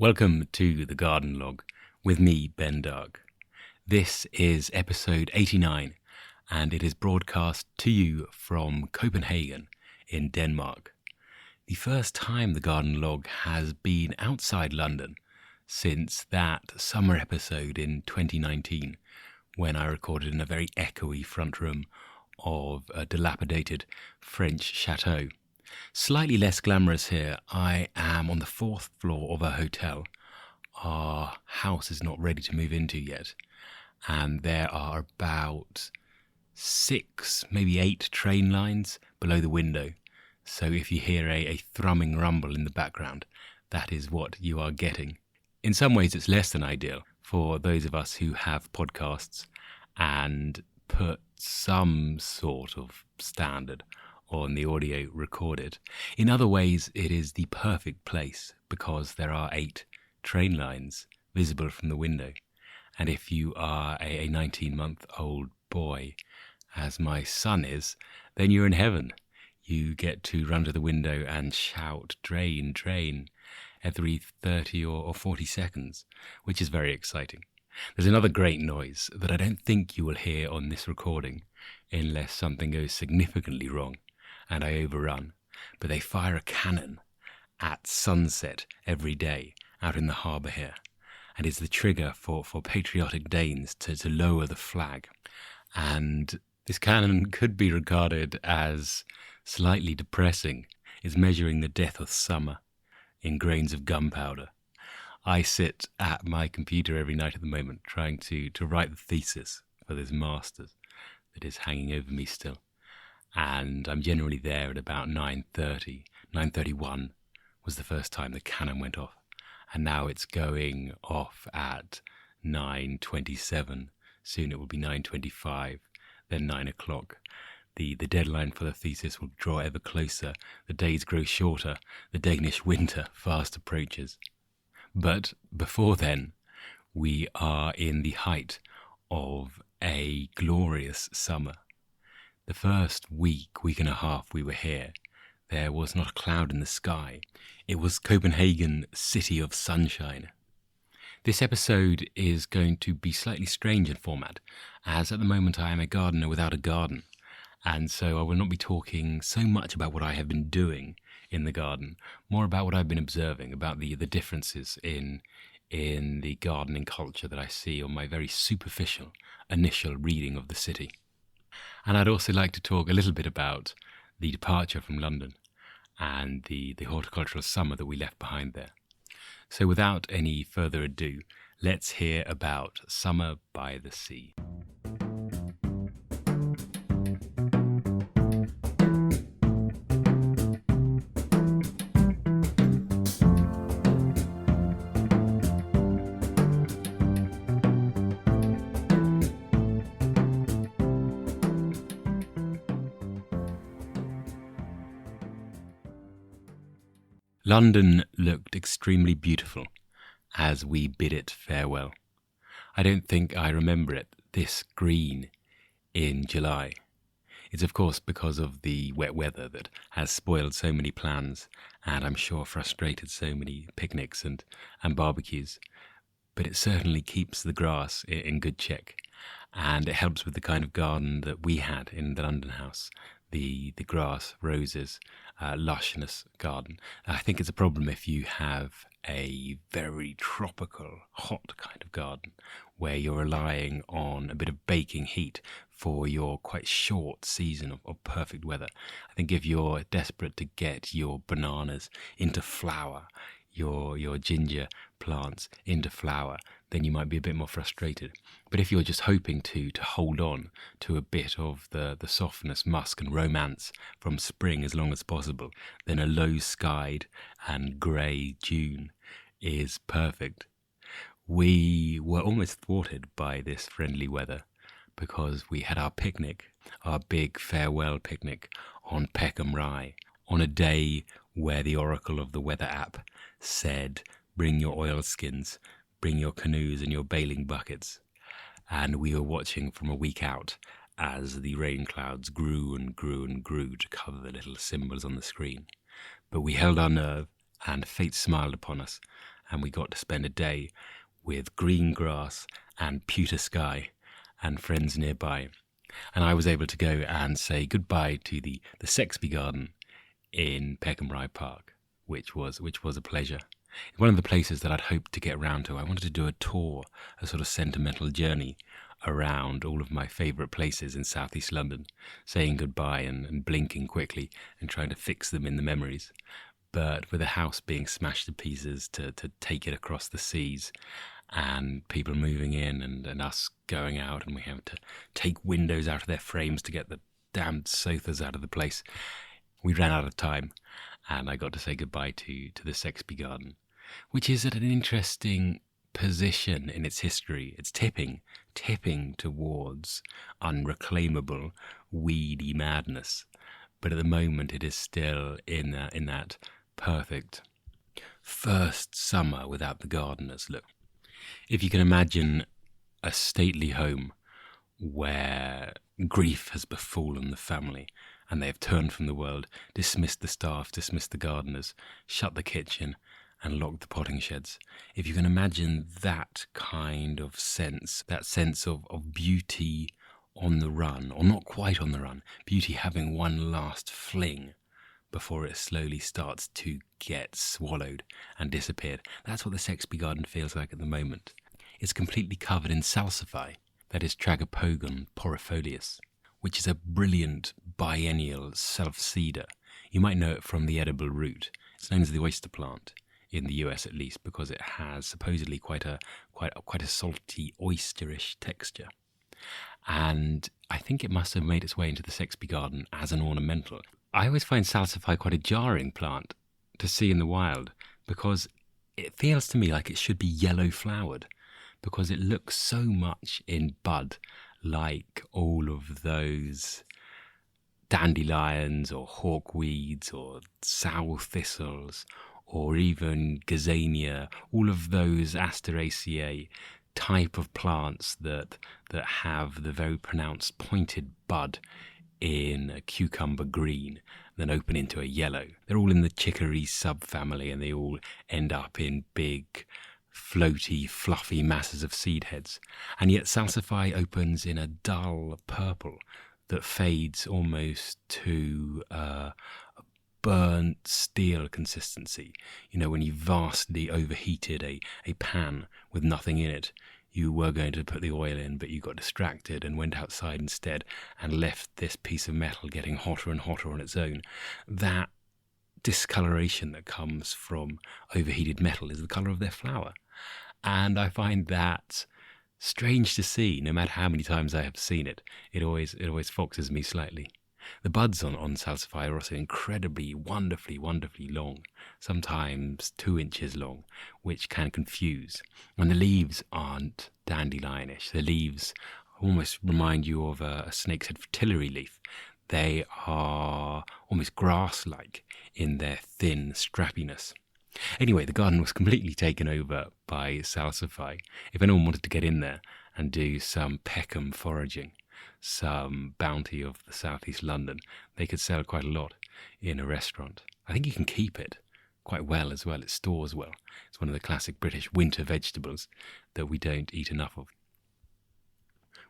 Welcome to the Garden Log with me, Ben Dark. This is episode 89 and it is broadcast to you from Copenhagen in Denmark. The first time the Garden Log has been outside London since that summer episode in 2019 when I recorded in a very echoey front room of a dilapidated French chateau. Slightly less glamorous here. I am on the 4th floor of a hotel. Our house is not ready to move into yet. And there are about 6, maybe 8 train lines below the window. So if you hear a thrumming rumble in the background, that is what you are getting. In some ways it's less than ideal for those of us who have podcasts and put some sort of standard on the audio recorded. In other ways, it is the perfect place because there are 8 train lines visible from the window. And if you are a 19-month-old boy, as my son is, then you're in heaven. You get to run to the window and shout, "Drain, drain," every 30 or 40 seconds, which is very exciting. There's another great noise that I don't think you will hear on this recording unless something goes significantly wrong and I overrun, but they fire a cannon at sunset every day out in the harbour here, and it's the trigger for patriotic Danes to lower the flag. And this cannon could be regarded as slightly depressing. It's measuring the death of summer in grains of gunpowder. I sit at my computer every night at the moment trying to write the thesis for this master's that is hanging over me still. And I'm generally there at about 9:30. 9:31 was the first time the cannon went off. And now it's going off at 9:27. Soon it will be 9:25, then 9 o'clock. The deadline for the thesis will draw ever closer. The days grow shorter. The Danish winter fast approaches. But before then, we are in the height of a glorious summer. The first week and a half we were here, there was not a cloud in the sky. It was Copenhagen, city of sunshine. This episode is going to be slightly strange in format, as at the moment I am a gardener without a garden. And so I will not be talking so much about what I have been doing in the garden, more about what I've been observing, about the differences in the gardening culture that I see on my very superficial initial reading of the city. And I'd also like to talk a little bit about the departure from London and the horticultural summer that we left behind there. So without any further ado, let's hear about Summer by the Sea. London looked extremely beautiful as we bid it farewell. I don't think I remember it this green in July. It's of course because of the wet weather that has spoiled so many plans and I'm sure frustrated so many picnics and barbecues. But it certainly keeps the grass in good check, and it helps with the kind of garden that we had in the London house. The grass, roses, lushness garden. I think it's a problem if you have a very tropical, hot kind of garden where you're relying on a bit of baking heat for your quite short season of perfect weather. I think if you're desperate to get your bananas into flower, your ginger plants into flower, then you might be a bit more frustrated. But if you're just hoping to hold on to a bit of the softness, musk and romance from spring as long as possible, then a low-skied and grey June is perfect. We were almost thwarted by this friendly weather because we had our picnic, our big farewell picnic on Peckham Rye, on a day where the oracle of the weather app said, "Bring your oilskins, bring your canoes and your bailing buckets." And we were watching from a week out as the rain clouds grew and grew and grew to cover the little symbols on the screen. But we held our nerve and fate smiled upon us and we got to spend a day with green grass and pewter sky and friends nearby. And I was able to go and say goodbye to the Sexby Garden in Peckham Rye Park, which was a pleasure. It's one of the places that I'd hoped to get around to. I wanted to do a tour, a sort of sentimental journey around all of my favourite places in southeast London, saying goodbye and blinking quickly and trying to fix them in the memories. But with the house being smashed to pieces to take it across the seas, and people moving in and us going out, and we have to take windows out of their frames to get the damned sofas out of the place, we ran out of time, and I got to say goodbye to the Sexby Garden, which is at an interesting position in its history. It's tipping towards unreclaimable, weedy madness. But at the moment, it is still in that perfect first summer without the gardeners look. If you can imagine a stately home where grief has befallen the family and they have turned from the world, dismissed the staff, dismissed the gardeners, shut the kitchen and locked the potting sheds. If you can imagine that kind of sense, that sense of beauty on the run, or not quite on the run, beauty having one last fling before it slowly starts to get swallowed and disappeared. That's what the Sexby Garden feels like at the moment. It's completely covered in salsify, that is Tragopogon porifolius, which is a brilliant biennial self-seeder. You might know it from the edible root. It's known as the oyster plant, in the US at least, because it has supposedly quite a salty, oysterish texture. And I think it must have made its way into the Sexby Garden as an ornamental. I always find salsify quite a jarring plant to see in the wild, because it feels to me like it should be yellow flowered, because it looks so much in bud like all of those dandelions or hawkweeds or sow thistles or even gazania, all of those Asteraceae type of plants that have the very pronounced pointed bud in a cucumber green, then open into a yellow. They're all in the chicory subfamily, and they all end up in big, floaty, fluffy masses of seed heads. And yet salsify opens in a dull purple that fades almost to a burnt steel consistency. You know, when you vastly overheated a pan with nothing in it, you were going to put the oil in, but you got distracted and went outside instead and left this piece of metal getting hotter and hotter on its own. That discoloration that comes from overheated metal is the colour of their flower. And I find that strange to see. No matter how many times I have seen it, it always foxes me slightly. The buds on salsify are also incredibly, wonderfully long, sometimes 2 inches long, which can confuse. And the leaves aren't dandelionish. The leaves almost remind you of a snake's head fritillary leaf. They are almost grass-like in their thin strappiness. Anyway, the garden was completely taken over by salsify. If anyone wanted to get in there and do some Peckham foraging, some bounty of the southeast London, they could sell quite a lot in a restaurant. I think you can keep it quite well as well. It stores well. It's one of the classic British winter vegetables that we don't eat enough of.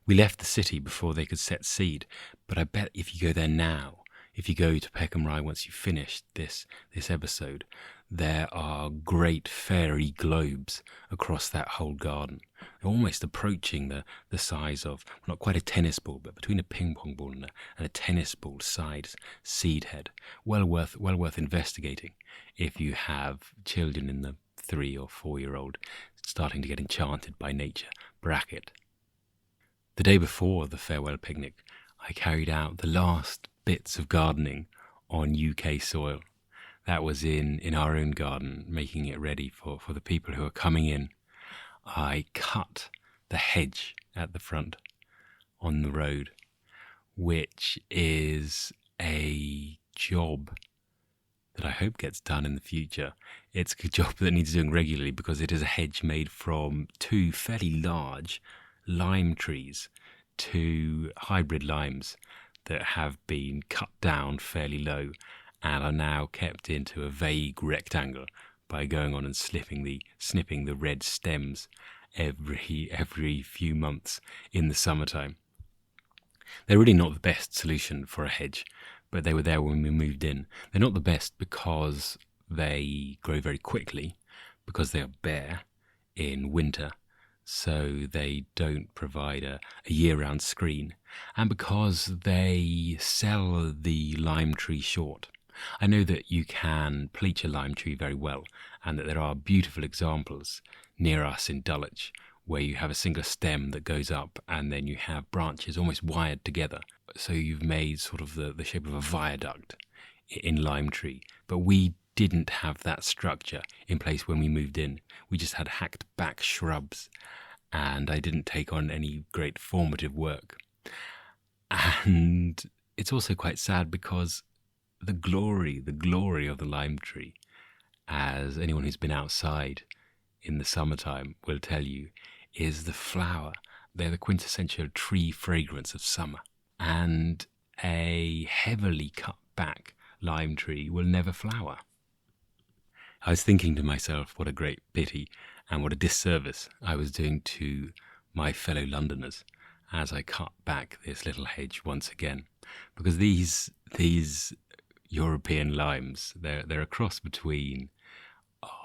We left the city before they could set seed, but I bet if you go there now, if you go to Peckham Rye once you've finished this episode, there are great fairy globes across that whole garden. They're almost approaching the size of, not quite a tennis ball, but between a ping pong ball and a tennis ball size seed head. Well worth investigating if you have children in the 3 or 4 year old starting to get enchanted by nature bracket. The day before the farewell picnic, I carried out the last bits of gardening on UK soil. That was in our own garden, making it ready for the people who are coming in. I cut the hedge at the front on the road, which is a job that I hope gets done in the future. It's a job that needs doing regularly because it is a hedge made from 2 fairly large lime trees, 2 hybrid limes that have been cut down fairly low and are now kept into a vague rectangle by going on and snipping the red stems every few months in the summertime. They're really not the best solution for a hedge, but they were there when we moved in. They're not the best because they grow very quickly, because they are bare in winter, so they don't provide a year-round screen, and because they sell the lime tree short. I know that you can bleach a lime tree very well, and that there are beautiful examples near us in Dulwich where you have a single stem that goes up and then you have branches almost wired together. So you've made sort of the shape of a viaduct in lime tree. But we didn't have that structure in place when we moved in. We just had hacked back shrubs, and I didn't take on any great formative work. And it's also quite sad because the glory of the lime tree, as anyone who's been outside in the summertime will tell you, is the flower. They're the quintessential tree fragrance of summer. And a heavily cut back lime tree will never flower. I was thinking to myself, what a great pity and what a disservice I was doing to my fellow Londoners as I cut back this little hedge once again. Because these European limes, they're a cross between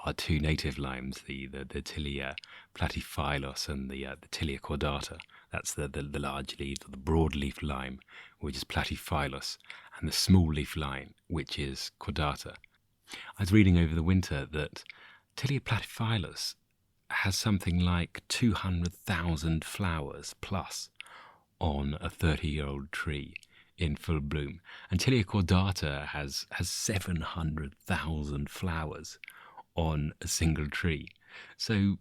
our two native limes, the Tilia platyphyllos and the Tilia cordata. That's the large leaf, the broad-leaf lime, which is platyphyllos, and the small-leaf lime, which is cordata. I was reading over the winter that Tilia platyphyllos has something like 200,000 flowers plus on a 30-year-old tree in full bloom, and Tilia cordata has 700,000 flowers on a single tree. So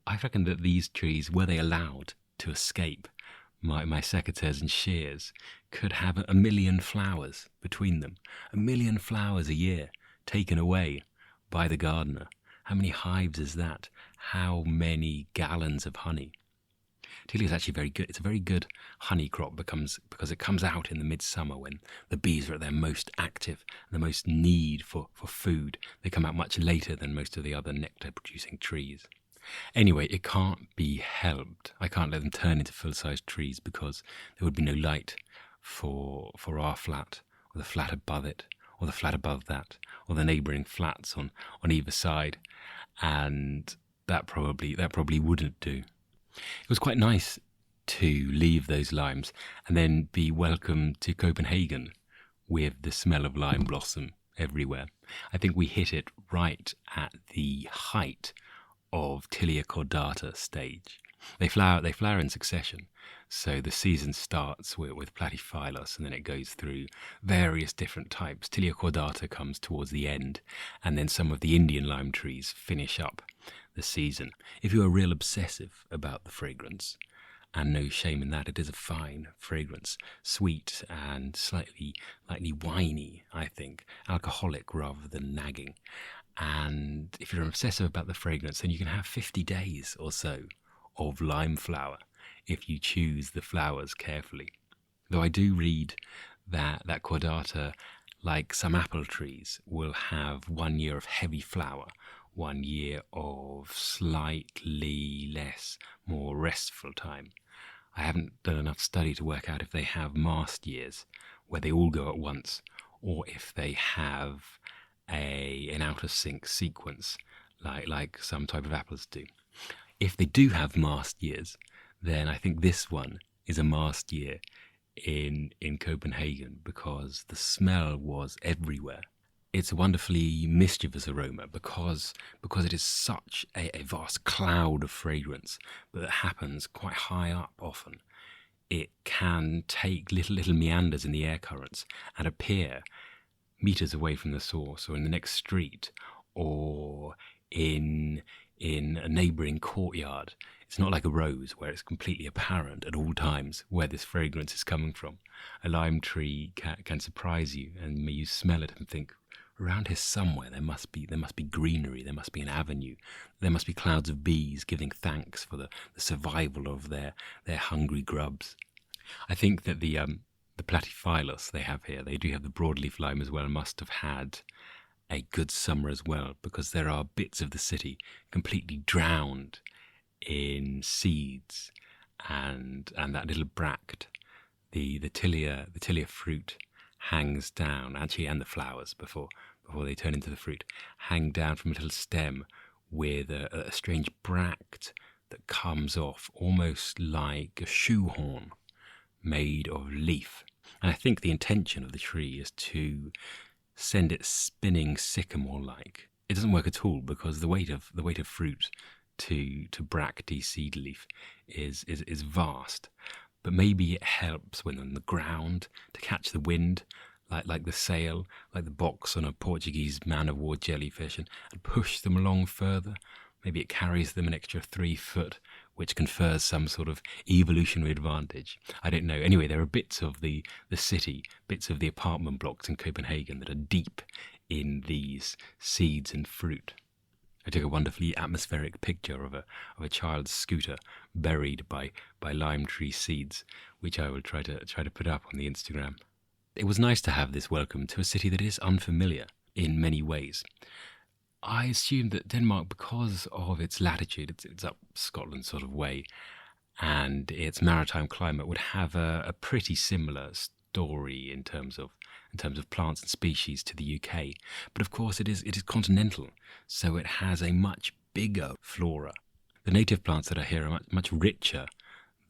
I reckon that these trees, were they allowed to escape my secateurs and shears, could have 1 million flowers between them. 1 million flowers a year taken away by the gardener. How many hives is that? How many gallons of honey? Tilia is actually very good. It's a very good honey crop because it comes out in the midsummer when the bees are at their most active, the most need for food. They come out much later than most of the other nectar-producing trees. Anyway, it can't be helped. I can't let them turn into full-sized trees because there would be no light for our flat, or the flat above it, or the flat above that, or the neighbouring flats on either side, and that probably wouldn't do. It was quite nice to leave those limes and then be welcomed to Copenhagen with the smell of lime blossom everywhere. I think we hit it right at the height of Tilia cordata stage. They flower in succession. So the season starts with platyphyllos and then it goes through various different types. Tilia cordata comes towards the end, and then some of the Indian lime trees finish up the season. If you're a real obsessive about the fragrance, and no shame in that, it is a fine fragrance, sweet and slightly winey, I think, alcoholic rather than nagging. And if you're an obsessive about the fragrance, then you can have 50 days or so of lime flower if you choose the flowers carefully. Though I do read that cordata, like some apple trees, will have 1 year of heavy flower, 1 year of slightly less, more restful time. I haven't done enough study to work out if they have mast years, where they all go at once, or if they have an out-of-sync sequence, like some type of apples do. If they do have mast years, then I think this one is a mast year in Copenhagen, because the smell was everywhere. It's a wonderfully mischievous aroma because it is such a vast cloud of fragrance that happens quite high up often. It can take little meanders in the air currents and appear meters away from the source, or in the next street, or in a neighbouring courtyard. It's not like a rose where it's completely apparent at all times where this fragrance is coming from. A lime tree can surprise you, and you smell it and think, around here somewhere there must be greenery, there must be an avenue, there must be clouds of bees giving thanks for the survival of their hungry grubs. I think that the platyphyllos they have here, they do have the broadleaf lime as well, must have had a good summer as well, because there are bits of the city completely drowned in seeds and that little bract, the tilia fruit hangs down, actually, and the flowers before they turn into the fruit, hang down from a little stem with a strange bract that comes off almost like a shoehorn made of leaf. And I think the intention of the tree is to send it spinning sycamore-like. It doesn't work at all, because the weight of fruit to bracty seed leaf is vast. But maybe it helps when on the ground to catch the wind, like the sail, like the box on a Portuguese man-of-war jellyfish, and push them along further. Maybe it carries them an extra 3 foot, which confers some sort of evolutionary advantage. I don't know. Anyway, there are bits of the city, bits of the apartment blocks in Copenhagen that are deep in these seeds and fruit. I took a wonderfully atmospheric picture of a child's scooter buried by lime tree seeds, which I will try to put up on the Instagram. It was nice to have this welcome to a city that is unfamiliar in many ways. I assumed that Denmark, because of its latitude, it's up Scotland sort of way, and its maritime climate, would have a pretty similar story in terms of plants and species to the UK. But of course it is continental, so it has a much bigger flora. The native plants that are here are much richer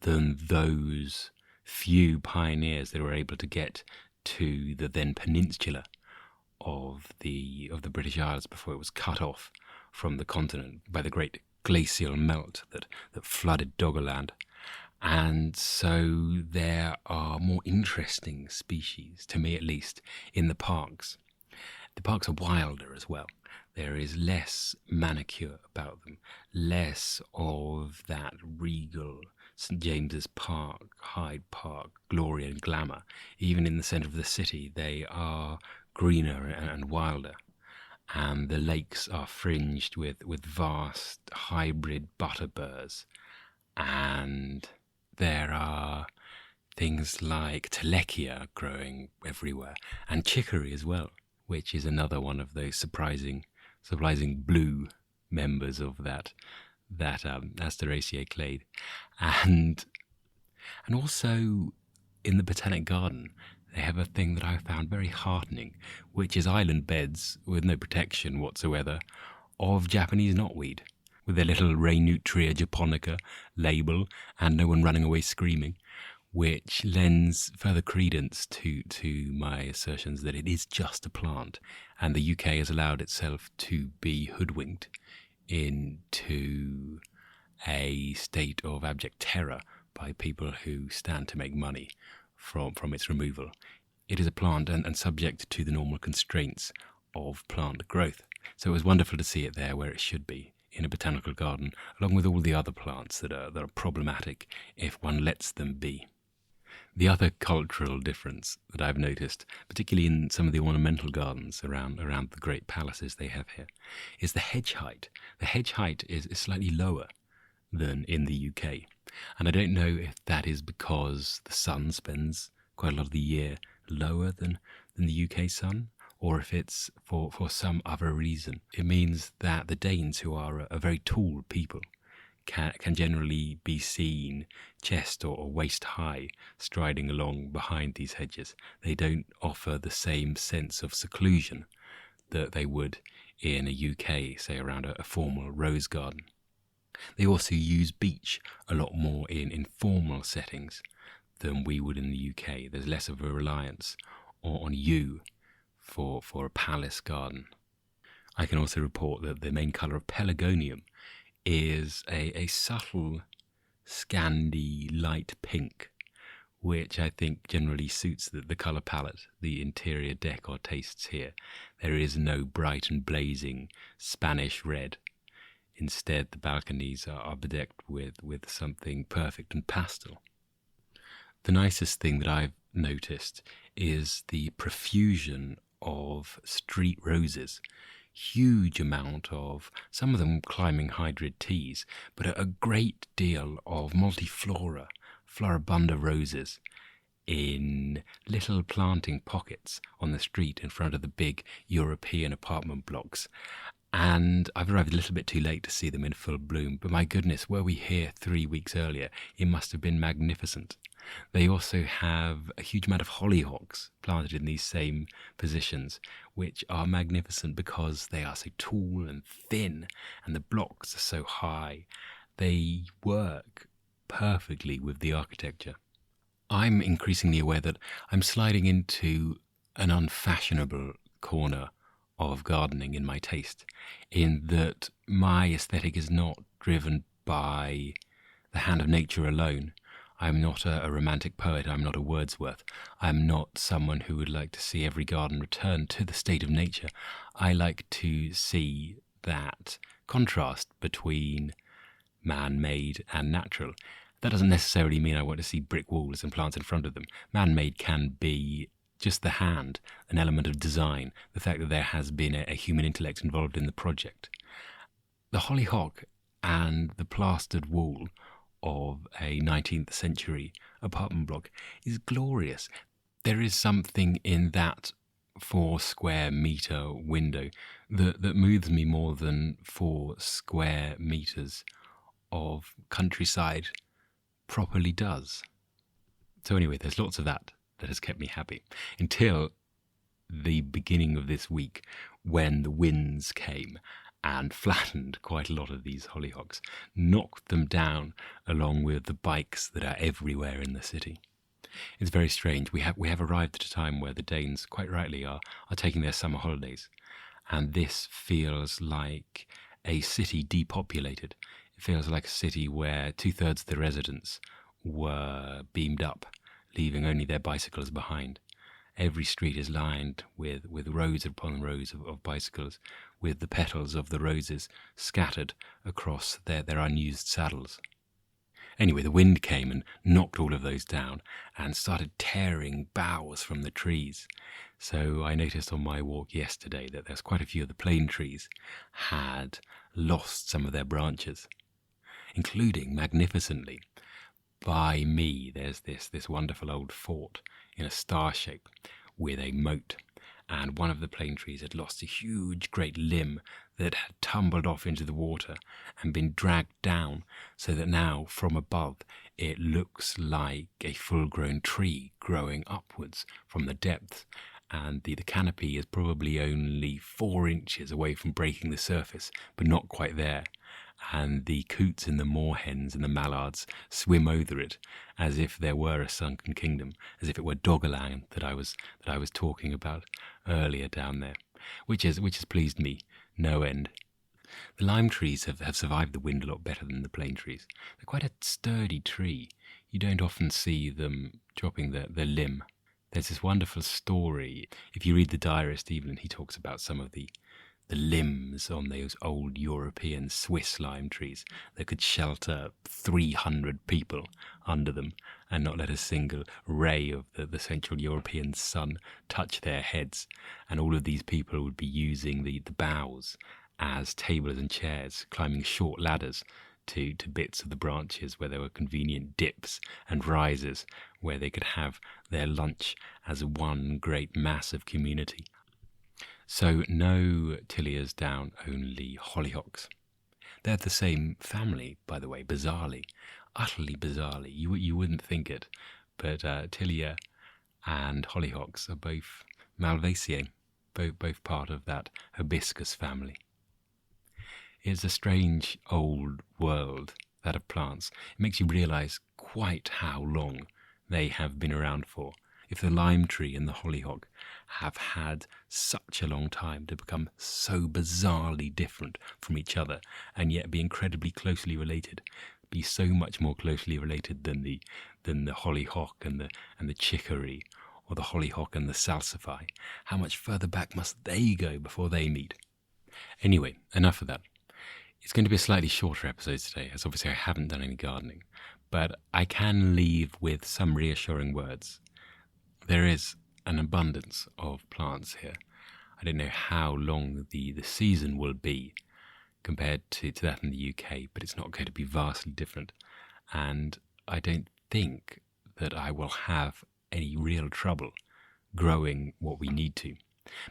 than those few pioneers that were able to get to the then peninsula of the British Isles before it was cut off from the continent by the great glacial melt that flooded Doggerland. And so there are more interesting species, to me at least, in the parks. The parks are wilder as well. There is less manicure about them, less of that regal St James's Park, Hyde Park, glory and glamour. Even in the centre of the city, they are greener and wilder. And the lakes are fringed with vast hybrid butterburs. And there are things like telekia growing everywhere, and chicory as well, which is another one of those surprising blue members of that Asteraceae clade. And also in the Botanic Garden, they have a thing that I found very heartening, which is island beds with no protection whatsoever of Japanese knotweed, with their little Reinutria japonica label and no one running away screaming, which lends further credence to my assertions that it is just a plant, and the UK has allowed itself to be hoodwinked into a state of abject terror by people who stand to make money from its removal. It is a plant and subject to the normal constraints of plant growth. So it was wonderful to see it there where it should be, in a botanical garden, along with all the other plants that are problematic if one lets them be. The other cultural difference that I've noticed, particularly in some of the ornamental gardens around the great palaces they have here, is the hedge height. The hedge height is slightly lower than in the UK. And I don't know if that is because the sun spends quite a lot of the year lower than the UK sun, or if it's for some other reason. It means that the Danes, who are a very tall people, can generally be seen chest or waist high striding along behind these hedges. They don't offer the same sense of seclusion that they would in a UK, say around a formal rose garden. They also use beech a lot more in informal settings than we would in the UK. There's less of a reliance on yew for a palace garden. I can also report that the main colour of pelargonium is a subtle Scandi light pink, which I think generally suits the colour palette, the interior decor tastes here. There is no bright and blazing Spanish red. Instead, the balconies are bedecked with something perfect and pastel. The nicest thing that I've noticed is the profusion of street roses. Huge amount of, some of them climbing hybrid teas, but a great deal of multiflora, floribunda roses in little planting pockets on the street in front of the big European apartment blocks. And I've arrived a little bit too late to see them in full bloom, but my goodness, were we here 3 weeks earlier, it must have been magnificent. They also have a huge amount of hollyhocks planted in these same positions, which are magnificent because they are so tall and thin, and the blocks are so high. They work perfectly with the architecture. I'm increasingly aware that I'm sliding into an unfashionable corner of gardening in my taste, in that my aesthetic is not driven by the hand of nature alone. I'm not a romantic poet, I'm not a Wordsworth, I'm not someone who would like to see every garden return to the state of nature. I like to see that contrast between man-made and natural. That doesn't necessarily mean I want to see brick walls and plants in front of them. Man-made can be just the hand, an element of design, the fact that there has been a human intellect involved in the project. The hollyhock and the plastered wall of a 19th century apartment block is glorious. There is something in that 4 square metre window that moves me more than 4 square metres of countryside properly does. So anyway, there's lots of that has kept me happy until the beginning of this week, when the winds came and flattened quite a lot of these hollyhocks, knocked them down along with the bikes that are everywhere in the city. It's very strange. We have arrived at a time where the Danes, quite rightly, are taking their summer holidays, and this feels like a city depopulated. It feels like a city where 2/3 of the residents were beamed up, leaving only their bicycles behind. Every street is lined with rows upon rows of bicycles, with the petals of the roses scattered across their unused saddles. Anyway, the wind came and knocked all of those down and started tearing boughs from the trees. So I noticed on my walk yesterday that there's quite a few of the plane trees had lost some of their branches, including, magnificently, by me, there's this wonderful old fort in a star shape with a moat, and one of the plane trees had lost a huge great limb that had tumbled off into the water and been dragged down, so that now from above it looks like a full-grown tree growing upwards from the depths, and the canopy is probably only 4 inches away from breaking the surface, but not quite there. And the coots and the moorhens and the mallards swim over it as if there were a sunken kingdom, as if it were Doggerland that I was talking about earlier down there, which has pleased me no end. The lime trees have survived the wind a lot better than the plane trees. They're quite a sturdy tree. You don't often see them dropping their limb. There's this wonderful story. If you read the diarist, even he talks about some of the limbs on those old European Swiss lime trees that could shelter 300 people under them and not let a single ray of the Central European sun touch their heads. And all of these people would be using the boughs as tables and chairs, climbing short ladders to bits of the branches where there were convenient dips and rises where they could have their lunch as one great mass of community. So no Tilliers down, only hollyhocks. They're the same family, by the way, bizarrely, utterly bizarrely. You wouldn't think it, but Tilia and hollyhocks are both Malvaceae, both part of that hibiscus family. It's a strange old world, that of plants. It makes you realise quite how long they have been around for. If the lime tree and the hollyhock have had such a long time to become so bizarrely different from each other and yet be incredibly closely related, be so much more closely related than the hollyhock and the chicory, or the hollyhock and the salsify, how much further back must they go before they meet? Anyway, enough of that. It's going to be a slightly shorter episode today, as obviously I haven't done any gardening, but I can leave with some reassuring words. There is an abundance of plants here. I don't know how long the season will be compared to that in the UK, but it's not going to be vastly different. And I don't think that I will have any real trouble growing what we need to,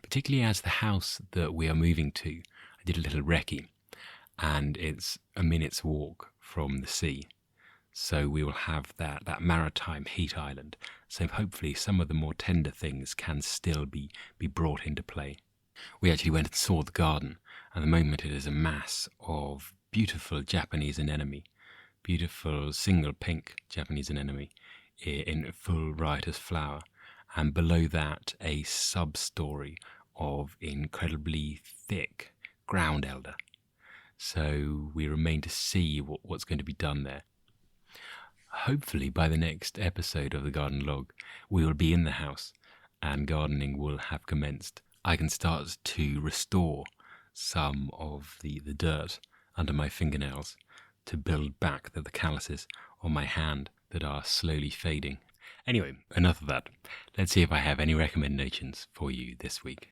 particularly as the house that we are moving to, I did a little recce, and it's a minute's walk from the sea. So we will have that maritime heat island. So hopefully some of the more tender things can still be brought into play. We actually went and saw the garden, and at the moment it is a mass of beautiful Japanese anemone, beautiful single pink Japanese anemone in full riotous flower, and below that a sub-story of incredibly thick ground elder. So we remain to see what's going to be done there. Hopefully by the next episode of the Garden Log, we will be in the house and gardening will have commenced. I can start to restore some of the dirt under my fingernails to build back the calluses on my hand that are slowly fading. Anyway, enough of that. Let's see if I have any recommendations for you this week.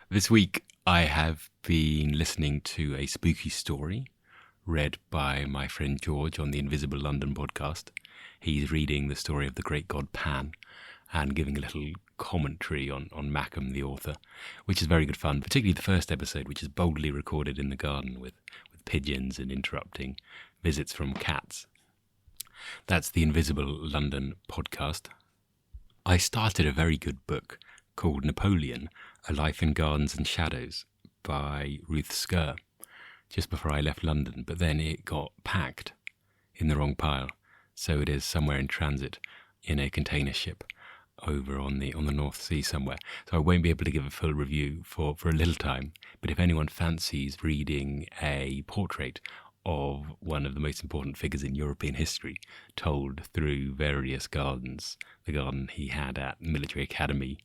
This week I have been listening to a spooky story read by my friend George on the Invisible London podcast. He's reading the story of the great god Pan and giving a little commentary on Mackham, the author, which is very good fun, particularly the first episode, which is boldly recorded in the garden with pigeons and interrupting visits from cats. That's the Invisible London podcast. I started a very good book called Napoleon, A Life in Gardens and Shadows by Ruth Skerr, just before I left London, but then it got packed in the wrong pile, so it is somewhere in transit in a container ship over on the North Sea somewhere. So I won't be able to give a full review for a little time, but if anyone fancies reading a portrait of one of the most important figures in European history, told through various gardens, the garden he had at Military Academy,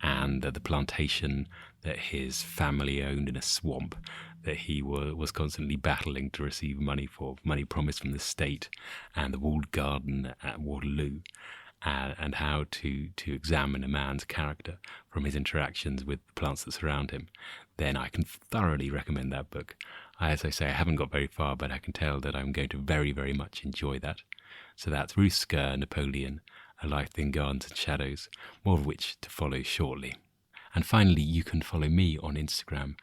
and the plantation that his family owned in a swamp that he was constantly battling to receive money promised from the state, and the walled garden at Waterloo, and how to examine a man's character from his interactions with the plants that surround him, then I can thoroughly recommend that book. As I say, I haven't got very far, but I can tell that I'm going to very, very much enjoy that. So that's Ruth Skerr, Napoleon, A Life in Gardens and Shadows, more of which to follow shortly. And finally, you can follow me on Instagram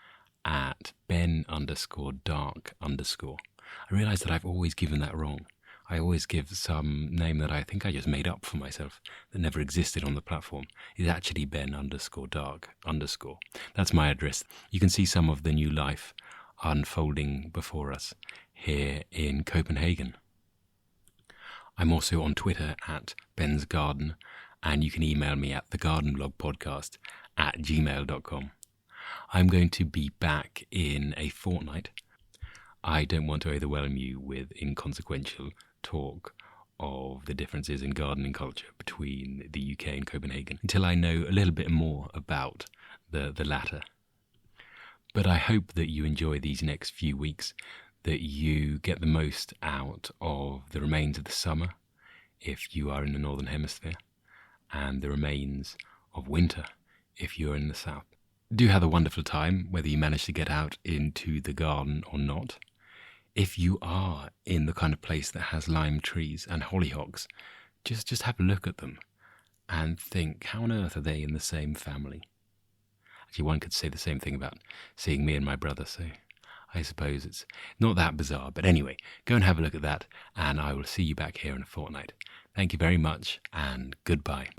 at Ben_dark_. I realise that I've always given that wrong. I always give some name that I think I just made up for myself that never existed on the platform. It's actually Ben_dark_. That's my address. You can see some of the new life unfolding before us here in Copenhagen. I'm also on Twitter at Ben's Garden, and you can email me at thegardenblogpodcast@gmail.com. I'm going to be back in a fortnight. I don't want to overwhelm you with inconsequential talk of the differences in gardening culture between the UK and Copenhagen until I know a little bit more about the latter. But I hope that you enjoy these next few weeks, that you get the most out of the remains of the summer, if you are in the Northern Hemisphere, and the remains of winter, if you're in the South. Do have a wonderful time, whether you manage to get out into the garden or not. If you are in the kind of place that has lime trees and hollyhocks, just have a look at them and think, how on earth are they in the same family? Actually, one could say the same thing about seeing me and my brother, so I suppose it's not that bizarre. But anyway, go and have a look at that, and I will see you back here in a fortnight. Thank you very much, and goodbye.